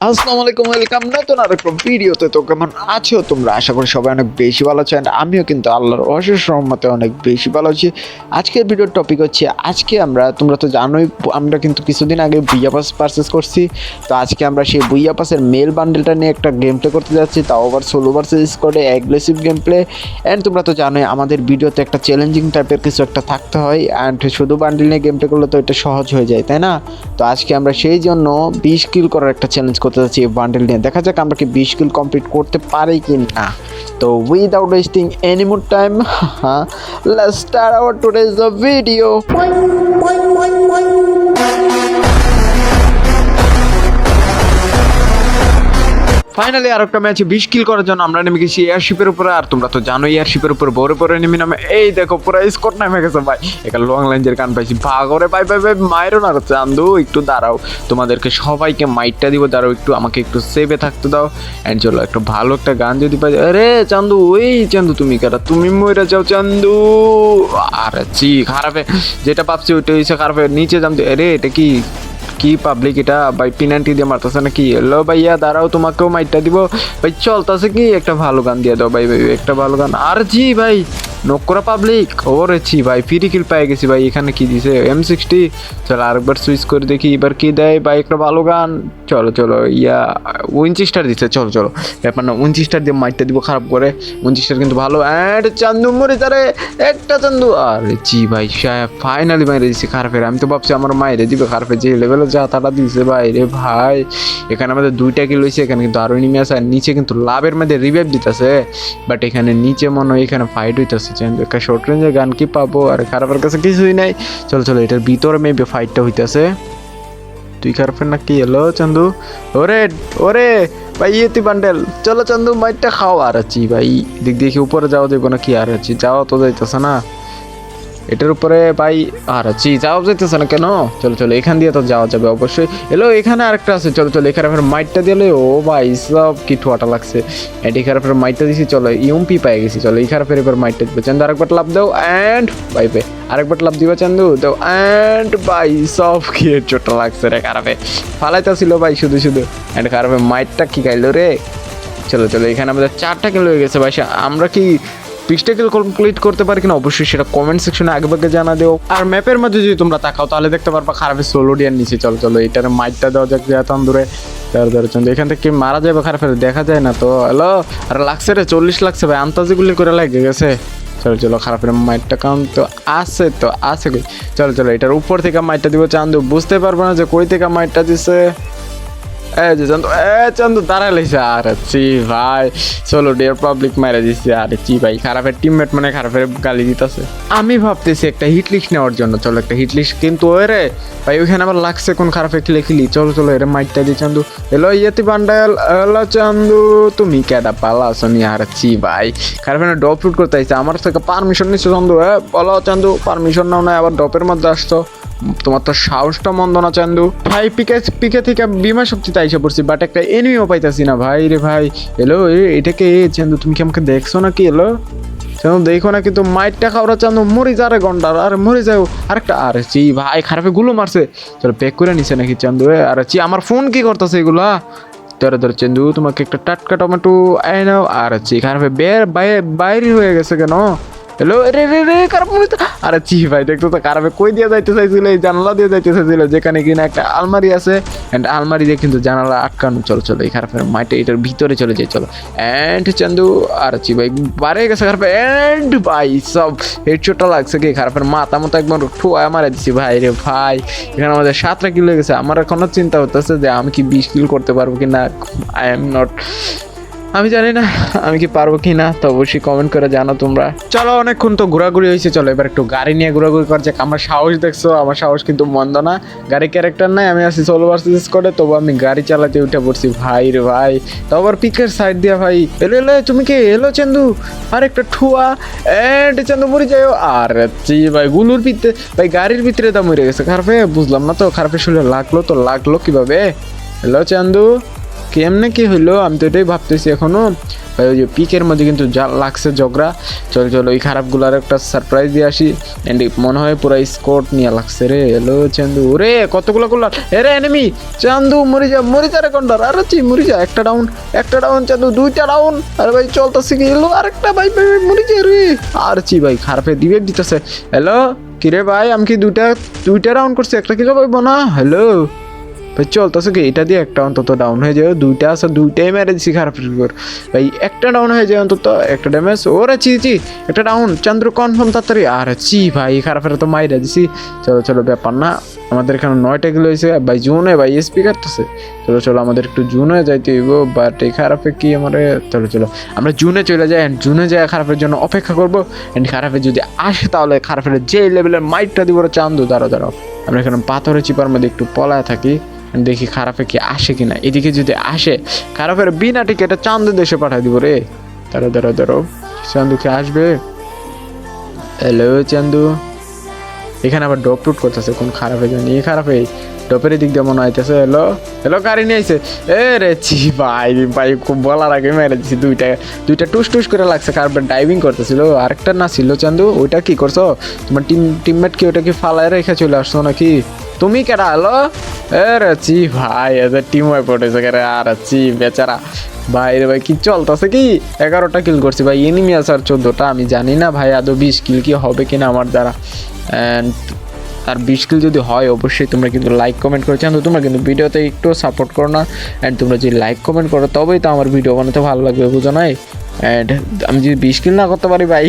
আসসালামু আলাইকুম, ওয়েলকাম নতুন আরেকটা ভিডিওতে। তো কেমন আছো তোমরা? আশা করি সবাই অনেক বেশি ভালো আছো। অ্যান্ড আমিও কিন্তু আল্লাহর অশেষ রহমতে অনেক বেশি ভালো আছি। আজকের ভিডিওর টপিক হচ্ছে, আজকে তোমরা তো জানোই আমরা কিন্তু কিছুদিন আগে বুইয়া পাস পারচেস করছি। তো আজকে আমরা সেই বুইয়া পাসের মেল বান্ডেলটা নিয়ে একটা গেম প্লে করতে যাচ্ছি, তাও আবার সোলো ভার্সেস স্কোয়াডে অ্যাগ্রেসিভ গেম প্লে। অ্যান্ড তোমরা তো জানোই আমাদের ভিডিওতে একটা চ্যালেঞ্জিং টাইপের কিছু একটা থাকতে হয়, অ্যান্ড শুধু বান্ডেল নিয়ে গেম প্লে করলে তো এটা সহজ হয়ে যায়, তাই না? তো আজকে আমরা সেই জন্য 20 কিল করার একটা চ্যালেঞ্জ করতে যাচ্ছি এই বান্ডেল নিয়ে। দেখা যাক আমরা কি 20 কিল কমপ্লিট করতে পারি কি না। তো without wasting any more time, let's start our today's video. Finally আর একটা ম্যাচে 20 কিল করার জন্য আমরা নেমে গেছি এয়ারশিপের উপরে। আর তোমরা তো জানোই এয়ারশিপের উপরে বড় বড় নেমে নামে এই দেখো পুরো স্কোর নেমে গেছে ভাই। এখানে লং রেঞ্জের গান পাইছি, ভাগরে ভাই ভাই ভাই মাইরো না চান্দু, একটু দাঁড়াও, তোমাদেরকে সবাইকে মাইটটা দিব, দাঁড়াও একটু, আমাকে একটু সেভে থাকতে দাও। অ্যান্ড চলো একটা ভালো একটা গান যদি পাই। আরে চান্দু, ওই চান্দু তুমি কারা, তুমি মরে যাও চান্দু। আরে জি খারাপে যেটা ভাবছি ওইটা হয়েছে খারাপে, নিচে জানতে। আরে এটা কি কি পাবলিক এটা ভাই, পিনান্টি দিয়ে মারতেছে নাকি? এলো ভাইয়া দাঁড়াও, তোমাকেও মাইটটা দিব ভাই। চলতেছে কি, একটা ভালো গান দিয়ে দাও ভাই ভাই, একটা ভালো গান। আর জি ভাই নকরা পাবলিক ওরে ছি ভাই, ফ্রি কিল পেয়ে গেছি ভাই। এখানে কি দিছে? M60। চলো আরেকবার সুইচ করে দেখি এবার কি দেয় ভাই, একটা ভালো গান। চলো চলো ইয়া উইনচেস্টার দিচ্ছে, চলো চলো ব্যাপার না, উইনচেস্টার দিয়ে মাইটটা দিব খারাপ করে। উইনচেস্টার কিন্তু ভালো। অ্যান্ড চান্দু মরে যারে একটা চান্দু। আরে জি ভাই ফাইনালি মাইরে দিচ্ছে খারাপের। আমি তো ভাবছি আমার মাইরে দিবে খারাপের, যে লেভেলে যা তারা দিচ্ছে ভাই রে ভাই। এখানে আমাদের 2টা কিল হয়েছে, এখানে কিন্তু আরো এনিমি আছে। আর নিচে কিন্তু লাভের মধ্যে রিভাইভ দিতেছে, বাট এখানে নিচে মনে হয় এখানে ফাইট হইতেছে। একটা শর্ট রেঞ্জের গান কি পাবো? আর খারাপের কাছে কিছুই নাই। চলো চলো এটার ভিতরে মেবি ফাইটটা হইতেছে। তুই খারাপের না কি? এলো চান্দু, ওরে ওরে ভাই ইয়েতি বান্ডেল, চলো চান্দু মাইটটা খাও। আর আছি ভাই দিক দেখি উপরে যাওয়া যাবে না কি? আর আছি যাওয়া তো যাইতেছে না এটার উপরে ভাই। আর আছি যাওয়া যাইতেছে না কেন? চলো চলো এখান দিয়ে তো যাওয়া যাবে অবশ্যই। এলো এখানে আরেকটা আছে, চলো চলো এখানে ফের মাইটটা দিলে। ও ভাই সব কি ঠোয়াটা লাগছে। এখানে ফের মাইটটা দিছি, চলো ইউমপি পাই গেছি। চলো এখানে ফের এবার মাইটটা দিবে। চান্দু আরেকবার লাভ দাও। অ্যান্ড ভাই ভাই আরেকবার লাভ দিবা চান্দু দাও। অ্যান্ড ভাই সব কি চোটা লাগছে রে খারাপে, ফালাইতা ছিল ভাই শুধু শুধু। অ্যান্ড খারাপে মাইটটা কি খাইলো রে। চলো চলো এখানে আমাদের 4টা কিল হয়ে গেছে ভাই। আমরা কি 20টা কিল কমপ্লিট করতে পারি কিনা অবশ্যই সেটা কমেন্ট সেকশনে আগে ভাগে জানা দিও। আর ম্যাপের মধ্যে যদি তোমরা তাকাও তাহলে দেখতে পারবা খারাপের সোলোডিয়ার নিচে। চলো চলো এটার মাইটটা দেওয়া যাক যেতাম দূরে। এখান থেকে মারা যাবে খারাপের, দেখা যায় না তো। হ্যালো আর লাগছে রে 40 লাগছে ভাই, আন্তাজিগুলি করে লেগে গেছে। চলো চলো খারাপের মাইটটা কাউন্ট তো আছে, তো আছে কই। চলো চলো এটার উপর থেকে মাইটটা দিব। চান্দু বুঝতে পারবো না যে কই থেকে মাইটটা দিছে। চান্দু দাঁড়াইছে। আর ছি ভাই চলো ডিয়ার পাবলিক মেরে দিচ্ছে। আর ছি ভাই খারাপের টিমমেট মানে খারাপের গালি দিতেছে। আমি ভাবতেছি একটা হিট লিস্ট নেওয়ার জন্য, চলো একটা হিট লিস্ট, কিন্তু ওরে ভাই ওইখানে আবার লাগছে কোন খারাপে খেলি। চলো চলো এর মাইটটা দি চান্দু। এলো ইয়েতি বান্ডাল। এলো চান্দু তুমি কেডা পালা আসনি? আর ছি ভাই খারাপ ড্রপ শুট করতে আসছে, আমার থেকে পারমিশন নিচ্ছে চান্দু। বলো চান্দু পারমিশন নাও না, আবার ড্রপের মধ্যে আসতো। তোমার তো সাহসটা মন্দ না চান্দু ভাই। পিকে থেকে বিমা শক্তিতে আইসা পড়ছি, বাট একটা এনিমিও পাইতাছি না ভাই রে ভাই। এলো এটাকে চান্দু তুমি কি আমাকে দেখছো নাকি? এলো চান্দু দেখো না কিন্তু মাইটটা খাওয়া চান্দু মরে যা রে গন্ডার, আর মরে যাও আরেকটা। আরে চি ভাই খারাপে গুলো মারছে। চলো প্যাক করে নিছে নাকি চান্দু? আরে চি আমার ফোন কি করতেছে এগুলা? ধরে চান্দু তোমাকে একটা টাটকা টমেটো আই নাও। আর চি খারাপে বাইরে হয়ে গেছে কেন? হ্যালো রে রে রে খারাপ। আরে জি ভাই দেখতো তো খারাপে কই দিয়ে যাইতে চাইছিল, এই জানালা দিয়ে যাইতে চাইছিল যেখানে কিনা একটা আলমারি আছে। অ্যান্ড আলমারি দিয়ে কিন্তু জানালা আটকানো। চলো চলো এই খারাপের মাইটে এটার ভিতরে চলে যাই। চলো অ্যান্ড চান্দু আর জি ভাই বাড়ে গেছে খারাপে। অ্যান্ড ভাই সব হেডশটটা লাগছে কি খারাপের মাথা মতো একবার ঠোয়া মারা দিচ্ছি ভাই রে ভাই। এখানে আমাদের 7টা কিল হয়ে গেছে। আমার এখনো চিন্তা হতেছে যে আমি কি 20 কিল করতে পারবো কি না। আই এম নট, আমি জানি না আমি কি পারবো কি না, তো অবশ্যই কমেন্ট করে জানো তোমরা। চলো অনেকক্ষণ তো ঘোরাঘুরি হয়েছে, চলো এবার একটু গাড়ি নিয়ে ঘোরাঘুরি করা যাক। আমার সাহস দেখছো, আমার সাহস কিন্তু মন্দ না। গাড়ি ক্যারেক্টার নাই, আমি আছি সোলো ভার্সেস করে, তবু আমি গাড়ি চালাতে উঠে পড়ছি ভাই রে ভাই। তো আবার পিকের সাইড দিয়া ভাই। এলো এলো তুমি কে? এলো চান্দু আর একটা ঠুয়া। এন্ড চান্দু মরে যাও। আর জি ভাই গুলুর ভিতরে ভাই গাড়ির ভিতরে দা মরে গেছে খারাপে, বুঝলাম না তো খারাপে শুনে লাগলো তো লাগলো কিভাবে? এলো চান্দু কেমনে কি হইলো আমি তো এটাই ভাবতেছি এখনো। ভাই ওই যে পিকের মধ্যে কিন্তু যা লাগছে ঝগড়া। চলো চলো ওই খারাপগুলার একটা সারপ্রাইজ দিয়ে আসি। এন্ড মনে হয় পুরো স্কোর নিয়ে লাগছে রে। হ্যালো চান্দু, ওরে কতগুলো গুলার এরে এনিমি। চান্দু মরি যা রে কন্ডার, আরে মরি যা। একটা ডাউন চান্দু, দুইটা ডাউন। আরে ভাই চলতেছে কি, এলো আরেকটা ভাই ভাই মরি যা রে। আর ভাই খারাপে দিবে দিতেছে। হ্যালো কিরে ভাই, আমি কি দুইটা রাউন্ড করছি, একটা কিলো পাইবো না? হ্যালো ভাই চলতেছে কি, এটা দিয়ে একটা অন্তত ডাউন হয়ে যাবে। দুইটা আছে, দুইটাই মেরে দিচ্ছি খারাপের উপর। ভাই একটা ডাউন হয়ে যায় অন্তত, একটা ড্যামেজ। ওরে একটা ডাউন। চন্দ্র কনফার্ম তাড়াতাড়ি। আর ভাই খারাপের তো মাইরা দিছি। চলো চলো ব্যাপার না, আমাদের এখানে 9টা কিলো হয়েছে ভাই। জুনে ভাই এসপি কাটতেছে। চলো চলো আমাদের একটু জুনে যাইতে হইব, বাট এই খারাপে কি আমার। চলো চলো আমরা জুনে চলে যাই, অ্যান্ড জুনে যায় খারাপের জন্য অপেক্ষা করবো। অ্যান্ড খারাপের যদি আসে তাহলে খারাপের যে লেভেলের মাইটটা দিব চান্দু। দাঁড়াও আমরা এখানে পাথরের চিপার মধ্যে একটু পলায় থাকি, দেখি খারাপে কি আসে কিনা। এদিকে যদি আসে খারাপের বিনা টিকেটে চান্দু দেশে পাঠাই দিব রে। দাঁড়াও চান্দু কি আসবে? হ্যালো চান্দু, এখানে আবার ডপ টুট করতেছে কোন খারাপে জানি। এই খারাপে ডপের দিক দিয়ে মনে হইতেছে। হ্যালো গাড়ি নিয়ে আইছে। এ রে ভাই খুব বলার আগে মেরে দিছি। দুইটা টুস করে লাগছে। খারাপের ডাইভিং করতেছিল, আরেকটা না ছিল চান্দু। ওইটা কি করছো তোমার টিমমেট কি? ওটা কি ফালায় রেখে চলে আসছো নাকি? তুমি কেডা? হ্যালো এ রে ভাই এদের টিম ওয়াইপ উঠেছে কে রে। আর বেচারা ভাই রে ভাই কি চলতেছে কি? 11টা কিল করছি ভাই, এনিমি আছে আর 14টা। আমি জানি না ভাই আদৌ 20 কিল কি হবে কিনা আমার দ্বারা। অ্যান্ড আর 20 কিল যদি হয় অবশ্যই তোমরা কিন্তু লাইক কমেন্ট করে চান। তো তোমরা কিন্তু ভিডিওতে একটু সাপোর্ট করো না। অ্যান্ড তোমরা যদি লাইক কমেন্ট করো তবেই তো আমার ভিডিও বানাতে ভালো লাগবে, বুঝো নাই? অ্যান্ড আমি যদি 20 কিল না করতে পারি ভাই,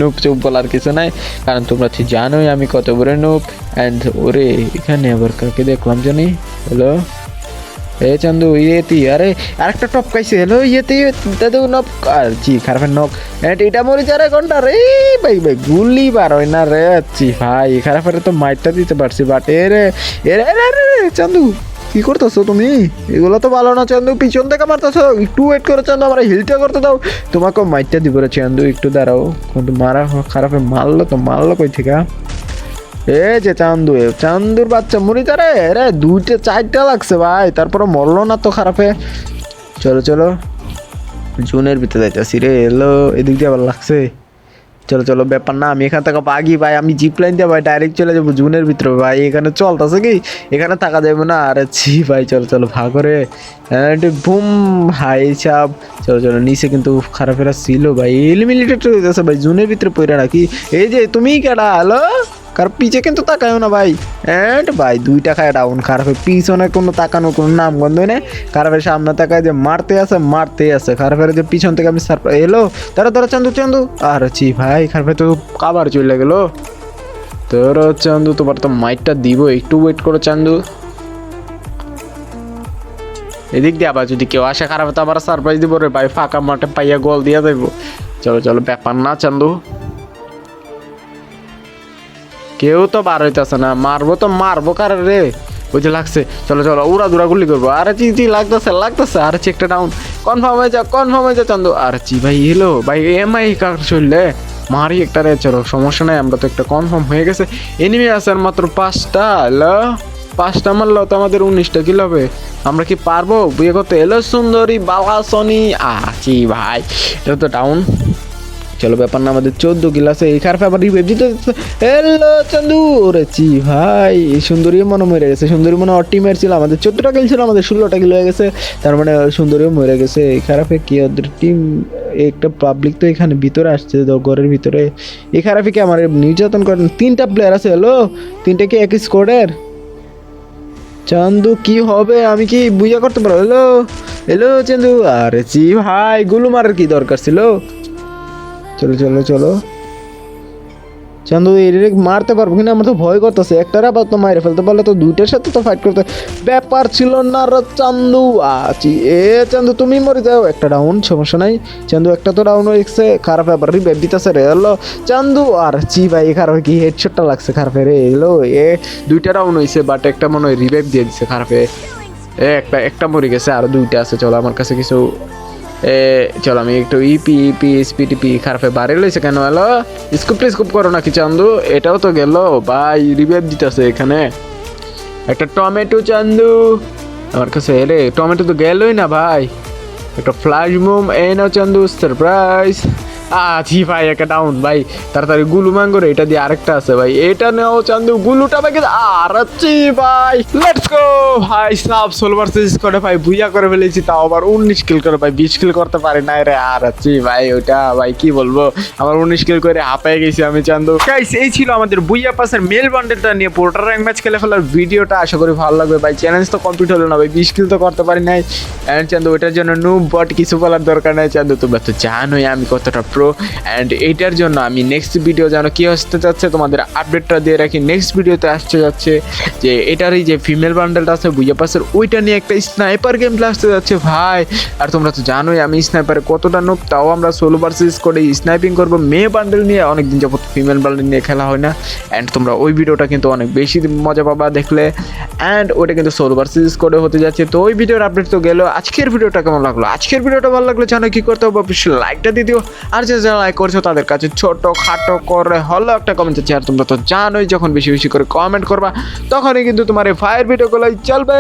নুপ চুপ বলার কিছু নাই, কারণ তোমরা তো জানোই আমি কত বড় নুপ। অ্যান্ড ওরে এখানে আবার কাকে দেখলাম জানি। হ্যালো এ চান্দু ইয়েতি, আরে আরেকটা টপ খাইছে। হ্যালো ইয়েতে দাদু নক। আর খারাপের নক। এটা মরে যা রে ঘন্টা রে। ভাই গুলি বার হয় না রে। ভাই খারাপের তো মাইটটা দিতে পারছি, বাট এরে চান্দু কি করতেছো তুমি? এগুলো তো ভালো না চান্দু, পিছন থেকে মারতেছো। একটু ওয়েট করো চান্দু, আমার হিলটা করতে দাও। তোমাকে মাইটটা দিব রে চান্দু, একটু দাঁড়াও। কিন্তু মারা খারাপে মারলো কই থেকে? এ যে চান্দুর বাচ্চা মরি তারে রে। 2-4টা লাগছে ভাই, তারপরে মরলো না তো খারাপে। চলো জুনের ভিতরে যাইতেছি রে। এলো এদিক দিয়ে আবার লাগছে। চলো ব্যাপার না, আমি এখান থেকে বাগি ভাই। আমি জিপ লাইন দিয়ে ভাই ডাইরেক্ট চলে যাবো জুনের ভিতরে ভাই। এখানে চলতেছে কি, এখানে থাকা যাবে না। আরে ভাই চলো ভাগরে। বুম হাই চাপ। চলো নিচে কিন্তু খারাপেরা ছিল ভাই। এলিমিনেটেড হয়ে গেছে ভাই জুনের ভিতরে পড়ে নাকি। এই যে তুমি কেডা? হ্যালো কার পিছে কিন্তু তাকায়ও না ভাই। এন্ড ভাই 2টা খায় ডাউন। খারাপের পিছনে কোনো তাকানোর কোনো নাম গন্ধ নেই। খারাপের সামনে তাকায় যে মারতে আছে। খারাপের যে পিছন থেকে আমি সারপ্রাইজ। এলো তারা চান্দু। আর ভাই খারাপের তো কাবার চলে গেল। তোর চান্দু তোমার তো মাইটটা দিব, একটু ওয়েট করো চান্দু। এদিক দিয়ে আবার যদি কেউ আসে খারাপ তো আবার সারপ্রাইজ দিব রে ভাই। ফাঁকা মাঠে পাইয়া গোল দিয়া যাইবো। চলো ব্যাপার না চান্দু। কেউ তো বার হইতেছে না, মারবো কার রে? ওই যে লাগছে। চলো উড়া দুরা গুলি করবো। আরে লাগতেছে। আরে একটা ডাউন। কনফার্ম হয়ে যা চান্দু। আরে ভাই এলো ভাই, এমআই কার চললে মারি একটা রে। চলো সমস্যা নাই, আমরা তো একটা কনফার্ম হয়ে গেছে। এনিমি আছে আর মাত্র 5টা। হ্যালো 5টা মারলো তো আমাদের 19টা কিল হবে। আমরা কি পারবো বিয়ে করতে? এলো সুন্দরী বালাসনি। ভাই এটা তো ডাউন। চলো ব্যাপার না, আমাদের 14 কিল আছে। এই খারাপ আবার রিভাইভ দিতে। হ্যালো চান্দু। ওরে ভাই এই সুন্দরী মনে মরে গেছে। সুন্দরী মনে টিমের ছিল। আমাদের 14টা কিল ছিল, আমাদের 16টা কিল হয়ে গেছে। তার মানে সুন্দরীও মরে গেছে। এই খারাপে কি ওদের টিম একটা পাবলিক তো এখানে ভিতরে আসছে ঘরের ভিতরে। এই খারাপে কি আমার নির্যাতন করেন। 3টা প্লেয়ার আছে। হ্যালো 3টা কি একই স্কোয়াডের? চান্দু কি হবে, আমি কি বুঝা করতে পারবো? হ্যালো চান্দু। আরে ভাই গুলো মারার কি দরকার ছিল? চলো চান্দু মারতে পারবো কিনা আমার তো ভয় করতেছে। একটার আবার তো মাইরে ফেলতে পারলে তো 2টার সাথে তো ফাইট করতে ব্যাপার ছিল না রে চান্দু। চান্দু তুমি মরে যাও। একটা ডাউন, সমস্যা নাই চান্দু। একটা তো ডাউন হয়ে গেছে। খারাপ আবার রিভাইভ দিতেছে রে। হ্যালো চান্দু। আর ভাই খারাপ কি হেডশটটা লাগছে খারাপে রে। এলো 2টা ডাউন হয়েছে, বাট একটা মনে হয় রিভাইভ দিয়ে দিচ্ছে খারাপে। একটা মরে গেছে, আর 2টা আছে। চলো আমার কাছে কিছু চলো আমি একটু স্পিটিপি খারাপে বাড়ি লইছে কেন? হ্যালো স্কুপ করো নাকি চান্দু? এটাও তো গেল ভাই, রিভাইভ দিতেছে এখানে। একটা টমেটো চান্দু। আমার কাছে এলে টমেটো তো গেলই না ভাই। একটা ফ্ল্যাশ মুম এই নাও চান্দু সারপ্রাইজ। আছি ভাই একটা ডাউন ভাই, তাড়াতাড়ি গুলু ম্যাঙ্গোরে এটা দিয়ে আরেকটা আছে ভাই, এটা নাও চান্দু গুলুটা ভাই। আর আছি ভাই, লেটস গো ভাই। সাব সোলভার সিজ করে ভাই বুইয়া করে ফেলেছি, তাও আবার 19 কিল করে ভাই, 20 কিল করতে পারি না রে। আর আছি ভাই, ওটা ভাই কি বলবো, আমার 19 কিল করে হাঁপায় গেছি আমি চান্দু। গাইস এই ছিল আমাদের বুইয়া পাসের মেল বান্ডেলটা নিয়ে পুরোটা র্যাঙ্ক ম্যাচ খেলে ফেলার ভিডিওটা। আশা করি ভালো লাগবে ভাই। চ্যালেঞ্জ তো কমপ্লিট হলো না ভাই, 20 কিল তো করতে পারি নাই। এন্ড চান্দু ওটার জন্য নুব বট কিছু বলার দরকার নাই চান্দু, তোমরা তো জানোই আমি কতটা প্রো। অ্যান্ড এইটার জন্য আমি নেক্সট ভিডিও যেন কি আসতে যাচ্ছে তোমাদের আপডেটটা দিয়ে রাখি। নেক্সট ভিডিওতে আসতে যাচ্ছে যে এটারই যে ফিমেল বান্ডেলটা আছে বুইয়া পাসের, ওইটা নিয়ে একটা স্নাইপার গেম প্লে আসতে যাচ্ছে ভাই। আর তোমরা তো জানোই আমি স্নাইপারে কতটা নোব, তাও আমরা সোলো ভার্সেস করে স্নাইপিং করবো মেয়ে বান্ডেল নিয়ে। অনেকদিন যাবত ফিমেল বান্ডেল নিয়ে খেলা হয় না। অ্যান্ড তোমরা ওই ভিডিওটা কিন্তু অনেক বেশি মজা পাবা দেখলে। অ্যান্ড ওইটা কিন্তু সোলো ভার্সেস করে হতে যাচ্ছে। তো ওই ভিডিওর আপডেট তো গেল। আজকের ভিডিওটা কেমন লাগলো? আজকের ভিডিওটা ভালো লাগলে জানো কি করতে হবে, অবশ্যই লাইকটা দিয়ে দিও। আর যারা লাইক করছো তাদের কাছে ছোট খাটো করে হলো একটা কমেন্ট আছে। আর তোমরা তো জানোই যখন বেশি বেশি করে কমেন্ট করবা তখনই কিন্তু তোমার এই ফায়ার ভিডিওগুলোই চলবে।